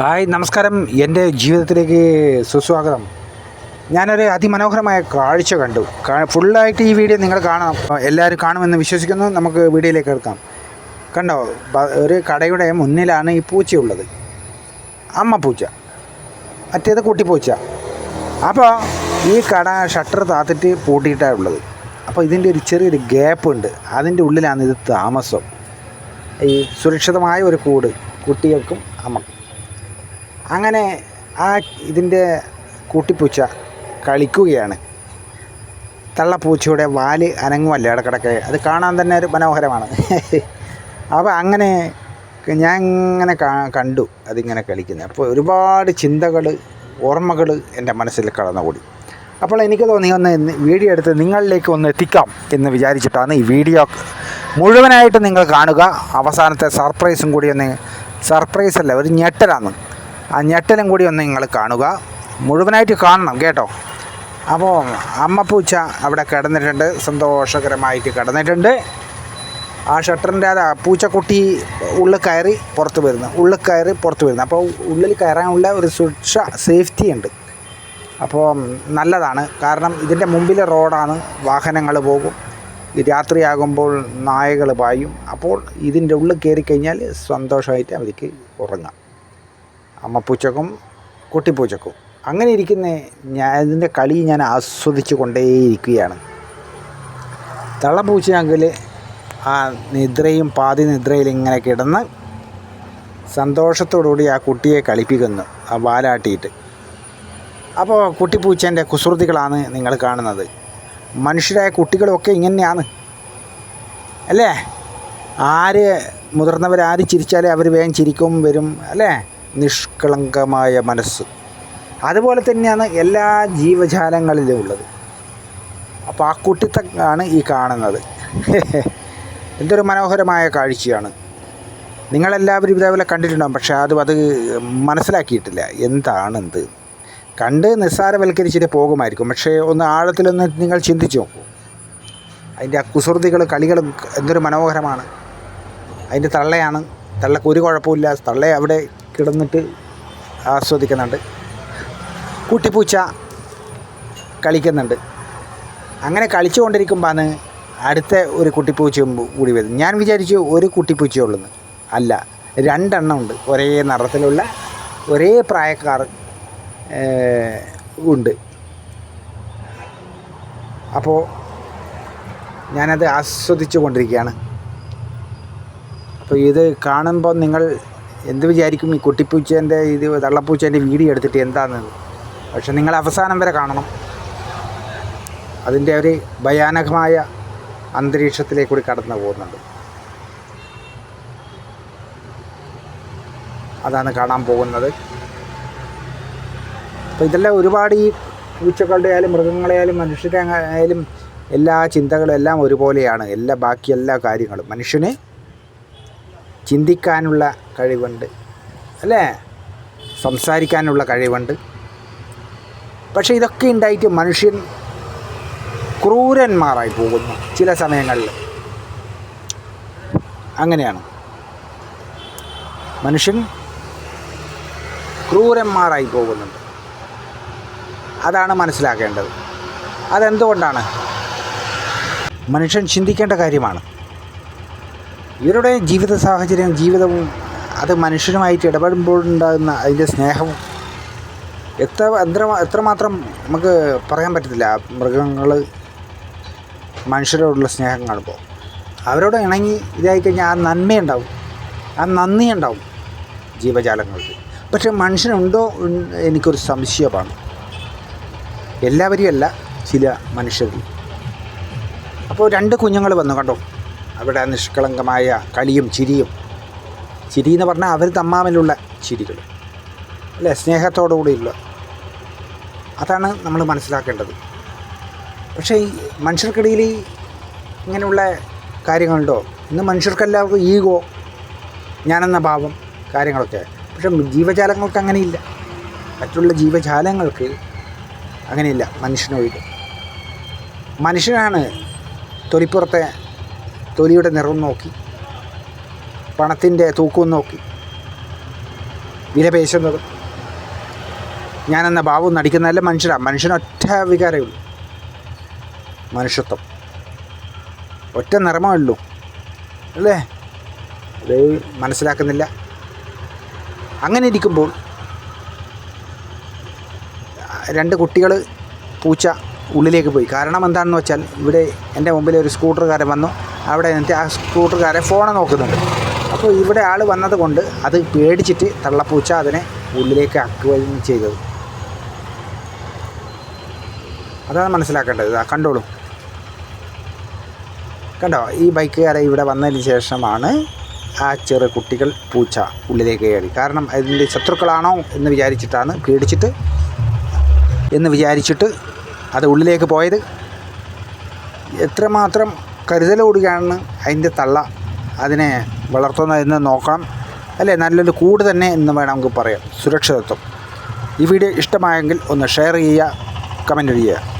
Hi നമസ്കാരം, എൻ്റെ ജീവിതത്തിലേക്ക് സുസ്വാഗതം. ഞാനൊരു അതിമനോഹരമായ കാഴ്ച കണ്ടു. ഫുള്ളായിട്ട് ഈ വീഡിയോ നിങ്ങൾ കാണണം, എല്ലാവരും കാണുമെന്ന് വിശ്വസിക്കുന്നു. നമുക്ക് വീഡിയോയിലേക്ക് എടുക്കാം. കണ്ടോ, ഒരു കടയുടെ മുന്നിലാണ് ഈ പൂച്ചയുള്ളത്. അമ്മ പൂച്ച, മറ്റേത് കുട്ടിപ്പൂച്ച. അപ്പോൾ ഈ കട ഷട്ടർ താത്തിട്ട് പൂട്ടിയിട്ടാണ് ഉള്ളത്. അപ്പോൾ ഇതിൻ്റെ ഒരു ചെറിയൊരു ഗ്യാപ്പ് ഉണ്ട്, അതിൻ്റെ ഉള്ളിലാണ് ഇത് താമസം. ഈ സുരക്ഷിതമായ ഒരു കൂട് കുട്ടികൾക്കും അമ്മക്കും. അങ്ങനെ ഇതിൻ്റെ കുട്ടിപ്പൂച്ച കളിക്കുകയാണ്. തള്ളപ്പൂച്ചയുടെ വാല് അനങ്ങുമല്ലേ ഇടക്കിടക്ക്, അത് കാണാൻ തന്നെ ഒരു മനോഹരമാണ്. അപ്പോൾ അങ്ങനെ ഞാൻ ഇങ്ങനെ കണ്ടു അതിങ്ങനെ കളിക്കുന്നത്. അപ്പോൾ ഒരുപാട് ചിന്തകൾ, ഓർമ്മകൾ എൻ്റെ മനസ്സിൽ കടന്നുകൂടി. അപ്പോൾ എനിക്ക് തോന്നി ഒന്ന് വീഡിയോ എടുത്ത് നിങ്ങളിലേക്ക് ഒന്ന് എത്തിക്കാം എന്ന് വിചാരിച്ചിട്ടാണ് ഈ വീഡിയോ മുഴുവനായിട്ട് നിങ്ങൾ കാണുക. അവസാനത്തെ സർപ്രൈസും കൂടി ഒന്ന്, സർപ്രൈസല്ല, ഒരു ഞെട്ടലാണ്. ആ ഞെട്ടലും കൂടി ഒന്ന് നിങ്ങൾ കാണുക, മുഴുവനായിട്ട് കാണണം കേട്ടോ. അപ്പോൾ അമ്മപ്പൂച്ച അവിടെ കിടന്നിട്ടുണ്ട്, സന്തോഷകരമായിട്ട് കിടന്നിട്ടുണ്ട്. ആ ഷട്ടറിൻ്റെ പൂച്ചക്കുട്ടി ഉള്ളിൽ കയറി പുറത്ത് വരുന്നു. അപ്പോൾ ഉള്ളിൽ കയറാനുള്ള ഒരു സുരക്ഷ, സേഫ്റ്റി ഉണ്ട്. അപ്പോൾ നല്ലതാണ്. കാരണം ഇതിൻ്റെ മുമ്പിലെ റോഡാണ്, വാഹനങ്ങൾ പോകും, രാത്രിയാകുമ്പോൾ നായകൾ പായും. അപ്പോൾ ഇതിൻ്റെ ഉള്ളിൽ കയറി കഴിഞ്ഞാൽ സന്തോഷമായിട്ട് അവർക്ക് ഉറങ്ങാം, അമ്മപ്പൂച്ചക്കും കുട്ടിപ്പൂച്ചക്കും. അങ്ങനെ ഇരിക്കുന്ന ഇതിൻ്റെ കളി ഞാൻ ആസ്വദിച്ച് കൊണ്ടേയിരിക്കുകയാണ്. തള്ളപ്പൂച്ചയാണെങ്കിൽ ആ നിദ്രയും പാതി നിദ്രയിൽ ഇങ്ങനെ കിടന്ന് സന്തോഷത്തോടുകൂടി ആ കുട്ടിയെ കളിപ്പിക്കുന്നു, ആ വാലാട്ടിയിട്ട്. അപ്പോൾ കുട്ടിപ്പൂച്ചേൻ്റെ കുസൃതികളാണ് നിങ്ങൾ കാണുന്നത്. മനുഷ്യരായ കുട്ടികളൊക്കെ ഇങ്ങനെയാണ് അല്ലേ? മുതിർന്നവരാര് ചിരിച്ചാലേ അവർ വേഗം ചിരിക്കും വരും അല്ലേ? നിഷ്കളങ്കമായ മനസ്സ്. അതുപോലെ തന്നെയാണ് എല്ലാ ജീവജാലങ്ങളിലും ഉള്ളത്. അപ്പോൾ ആ കുട്ടിത്തമാണ് ഈ കാണുന്നത്. എന്തൊരു മനോഹരമായ കാഴ്ചയാണ്. നിങ്ങളെല്ലാവരും ഇതേപോലെ കണ്ടിട്ടുണ്ടാകും, പക്ഷേ അത് മനസ്സിലാക്കിയിട്ടില്ല എന്താണെന്ത്. കണ്ട് നിസ്സാരവൽക്കരിച്ചിട്ട് പോകുമായിരിക്കും. പക്ഷേ ഒന്ന് ആഴത്തിലൊന്ന് നിങ്ങൾ ചിന്തിച്ച് നോക്കൂ. അതിൻ്റെ ആ കുസൃതികൾ, കളികളും എന്തൊരു മനോഹരമാണ്. അതിൻ്റെ തള്ളക്ക് ഒരു കുഴപ്പമില്ല, തള്ളയെ അവിടെ കിടന്നിട്ട് ആസ്വദിക്കുന്നുണ്ട്. കുട്ടിപ്പൂച്ച കളിക്കുന്നുണ്ട്. അങ്ങനെ കളിച്ചുകൊണ്ടിരിക്കുമ്പോഴാണ് അടുത്ത ഒരു കുട്ടിപ്പൂച്ചയും കൂടി വരുന്നത്. ഞാൻ വിചാരിച്ചു ഒരു കുട്ടിപ്പൂച്ചയുള്ളെന്ന്. അല്ല, 2 എണ്ണം ഉണ്ട്. ഒരേ നിറത്തിലുള്ള, ഒരേ പ്രായക്കാർ ഉണ്ട്. അപ്പോൾ ഞാനത് ആസ്വദിച്ചു കൊണ്ടിരിക്കുകയാണ്. അപ്പോൾ ഇത് കാണുമ്പോൾ നിങ്ങൾ എന്ത് വിചാരിക്കും? ഈ കുട്ടിപ്പൂച്ചേൻ്റെ തള്ളപ്പൂച്ചേൻ്റെ വീഡിയോ എടുത്തിട്ട് എന്താണെന്ന്. പക്ഷെ നിങ്ങൾ അവസാനം വരെ കാണണം. അതിൻ്റെ ഒരു ഭയാനകമായ അന്തരീക്ഷത്തിലേക്ക് കൂടി കടന്നു പോകുന്നുണ്ട്. അതാണ് കാണാൻ പോകുന്നത്. അപ്പോൾ ഇതെല്ലാം ഒരുപാട് ഈ പൂച്ചകളുടെ ആയാലും മൃഗങ്ങളെ ആയാലും മനുഷ്യരെ ആയാലും എല്ലാ ചിന്തകളും എല്ലാം ഒരുപോലെയാണ്. ബാക്കി എല്ലാ കാര്യങ്ങളും മനുഷ്യന് ചിന്തിക്കാനുള്ള കഴിവുണ്ട് അല്ലേ? സംസാരിക്കാനുള്ള കഴിവുണ്ട്. പക്ഷേ ഇതൊക്കെ ഉണ്ടായിട്ട് മനുഷ്യൻ ക്രൂരന്മാരായി പോകുന്നു ചില സമയങ്ങളിൽ. അങ്ങനെയാണ്, മനുഷ്യൻ ക്രൂരന്മാരായി പോകുന്നുണ്ട്. അതാണ് മനസ്സിലാക്കേണ്ടത്. അതെന്തുകൊണ്ടാണ്? മനുഷ്യൻ ചിന്തിക്കേണ്ട കാര്യമാണ്. ഇവരുടെ ജീവിത സാഹചര്യം, ജീവിതവും അത് മനുഷ്യനുമായിട്ട് ഇടപെടുമ്പോഴുണ്ടാകുന്ന അതിൻ്റെ സ്നേഹവും എത്രമാത്രം നമുക്ക് പറയാൻ പറ്റത്തില്ല. മൃഗങ്ങൾ മനുഷ്യരോടുള്ള സ്നേഹം കാണുമ്പോൾ അവരോട് ഇണങ്ങി ഇതായിക്കഴിഞ്ഞാൽ ആ നന്മയുണ്ടാവും, ആ നന്ദി ഉണ്ടാവും ജീവജാലങ്ങൾക്ക്. പക്ഷേ മനുഷ്യനുണ്ടോ എനിക്കൊരു സംശയമാണ്. എല്ലാവരും അല്ല, ചില മനുഷ്യരിൽ. അപ്പോൾ 2 കുഞ്ഞുങ്ങൾ വന്നു കണ്ടോ, അവിടെ നിഷ്കളങ്കമായ കളിയും ചിരിയും. ചിരി എന്ന് പറഞ്ഞാൽ അവർ തമ്മിലുള്ള ചിരികൾ അല്ലേ, സ്നേഹത്തോടുകൂടിയുള്ള. അതാണ് നമ്മൾ മനസ്സിലാക്കേണ്ടത്. പക്ഷേ ഈ മനുഷ്യർക്കിടയിൽ ഇങ്ങനെയുള്ള കാര്യങ്ങളുണ്ടോ? ഇന്ന് മനുഷ്യർക്കെല്ലാവർക്കും ഈഗോ, ഞാനെന്ന ഭാവം, കാര്യങ്ങളൊക്കെ. പക്ഷേ ജീവജാലങ്ങൾക്ക് അങ്ങനെയില്ല. മറ്റുള്ള ജീവജാലങ്ങൾക്ക് അങ്ങനെയില്ല, മനുഷ്യനൊഴികെ. മനുഷ്യനാണ് തൊലിയുടെ നിറം നോക്കി, പണത്തിൻ്റെ തൂക്കവും നോക്കി വിലപേശുന്നതും. ഞാനെന്ന ബാബു നടിക്കുന്നതല്ല, മനുഷ്യനൊറ്റ വികാരമേ ഉള്ളൂ, മനുഷ്യത്വം. ഒറ്റ നിറമേ ഉള്ളൂ അല്ലേ? അത് മനസ്സിലാക്കുന്നില്ല. അങ്ങനെ ഇരിക്കുമ്പോൾ 2 കുട്ടികൾ പൂച്ച ഉള്ളിലേക്ക് പോയി. കാരണം എന്താണെന്ന് വെച്ചാൽ, ഇവിടെ എൻ്റെ മുമ്പിൽ ഒരു സ്കൂട്ടറുകാരൻ വന്നു. അവിടെ നിന്നിട്ട് ആ സ്കൂട്ടറുകാരൻ ഫോണ് നോക്കുന്നുണ്ട്. അപ്പോൾ ഇവിടെ ആൾ വന്നത് കൊണ്ട് അത് പേടിച്ചിട്ട് തള്ളപ്പൂച്ച അതിനെ ഉള്ളിലേക്ക് ആക്കുകയും ചെയ്തത്. അതാണ് മനസ്സിലാക്കേണ്ടത്. കണ്ടോളൂ, കണ്ടോ? ഈ ബൈക്കുകാരെ ഇവിടെ വന്നതിന് ശേഷമാണ് ആ ചെറു കുട്ടികൾ പൂച്ച ഉള്ളിലേക്ക് കയറി. കാരണം അതിൻ്റെ ശത്രുക്കളാണോ എന്ന് വിചാരിച്ചിട്ടാണ്, പേടിച്ചിട്ട് എന്ന് വിചാരിച്ചിട്ട് അത് ഉള്ളിലേക്ക് പോയത്. എത്രമാത്രം കരുതലോടുകയാണ് അതിൻ്റെ തള്ള അതിനെ വളർത്തുന്നതെന്ന് നോക്കണം അല്ലേ? നല്ലൊരു കൂട് തന്നെ എന്ന് വേണം നമുക്ക് പറയാം, സുരക്ഷിതത്വം. ഈ വീഡിയോ ഇഷ്ടമായെങ്കിൽ ഒന്ന് ഷെയർ ചെയ്യുക, കമൻറ്റ് ചെയ്യുക.